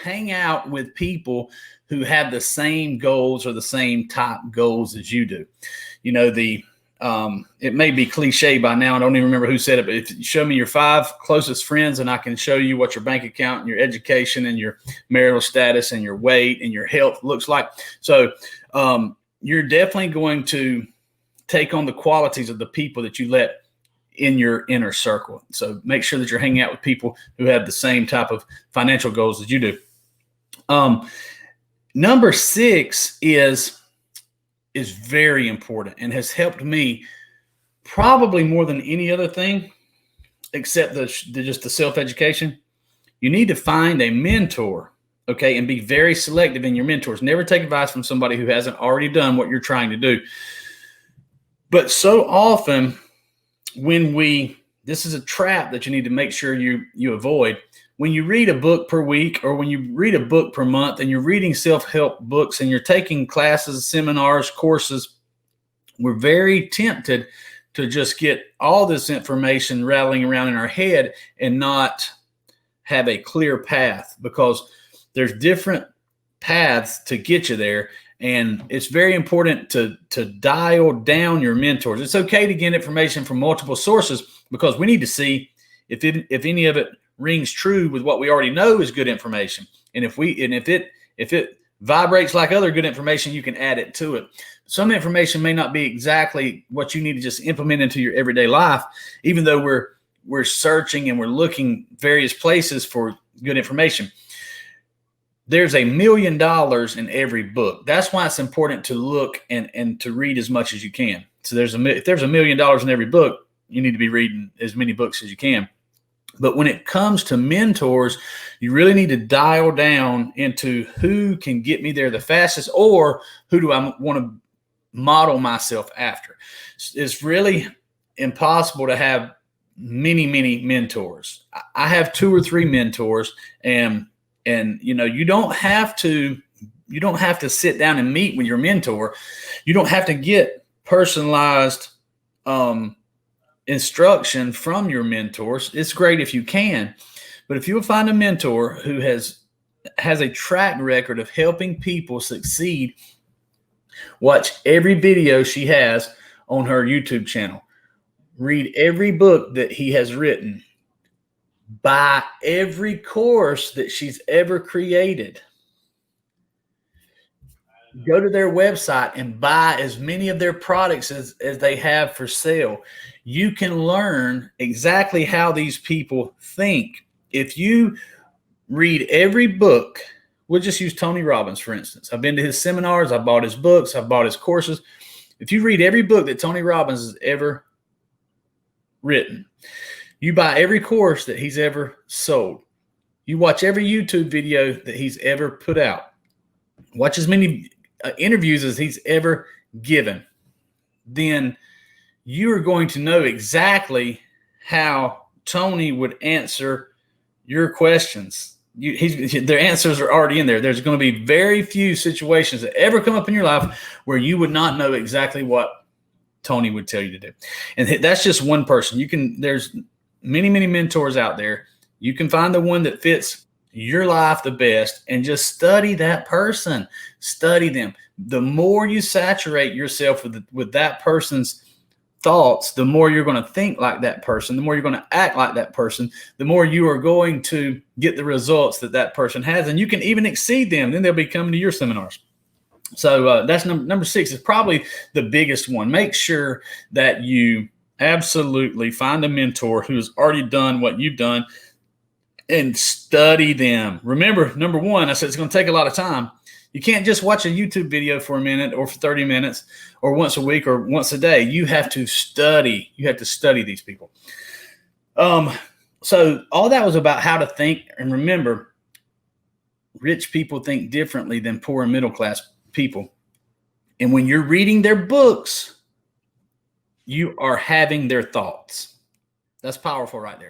hang out with people who have the same goals or the same type goals as you do. You know, it may be cliche by now. I don't even remember who said it, but if you show me your 5 closest friends and I can show you what your bank account and your education and your marital status and your weight and your health looks like. So you're definitely going to take on the qualities of the people that you let in your inner circle. So make sure that you're hanging out with people who have the same type of financial goals as you do. Number 6 is very important and has helped me probably more than any other thing, except just the self-education. You need to find a mentor, okay, and be very selective in your mentors. Never take advice from somebody who hasn't already done what you're trying to do. But so often this is a trap that you need to make sure you avoid. When you read a book per week or when you read a book per month and you're reading self-help books and you're taking classes, seminars, courses, we're very tempted to just get all this information rattling around in our head and not have a clear path, because there's different paths to get you there. And it's very important to dial down your mentors. It's okay to get information from multiple sources, because we need to see if any of it rings true with what we already know is good information. And if it vibrates like other good information, you can add it to it. Some information may not be exactly what you need to just implement into your everyday life, even though we're searching and we're looking various places for good information. There's $1 million in every book. That's why it's important to look and to read as much as you can. So if there's $1 million in every book, you need to be reading as many books as you can. But when it comes to mentors, you really need to dial down into who can get me there the fastest, or who do I want to model myself after. It's really impossible to have many mentors. I have 2 or 3 mentors, and you don't have to sit down and meet with your mentor. You don't have to get personalized instruction from your mentors. It's great if you can, but if you'll find a mentor who has a track record of helping people succeed, watch every video she has on her YouTube channel. Read every book that he has written. Buy every course that she's ever created. Go to their website and buy as many of their products as they have for sale. You can learn exactly how these people think. If you read every book, we'll just use Tony Robbins, for instance. I've been to his seminars. I bought his books. I bought his courses. If you read every book that Tony Robbins has ever written, you buy every course that he's ever sold, you watch every YouTube video that he's ever put out, watch as many interviews as he's ever given, then you are going to know exactly how Tony would answer your questions. Their answers are already in there. There's going to be very few situations that ever come up in your life where you would not know exactly what Tony would tell you to do. And that's just one person. There's many mentors out there. You can find the one that fits your life the best and just study that person. Study them. The more you saturate yourself with that person's thoughts, the more you're going to think like that person, the more you're going to act like that person, the more you are going to get the results that person has, and you can even exceed them. Then they'll be coming to your seminars. So that's number 6 is probably the biggest one. Make sure that you absolutely find a mentor who's already done what you've done and study them. Remember, number 1, I said it's going to take a lot of time. You can't just watch a YouTube video for a minute or for 30 minutes or once a week or once a day. You have to study. You have to study these people. So all that was about how to think. And remember, rich people think differently than poor and middle class people. And when you're reading their books, you are having their thoughts. That's powerful right there.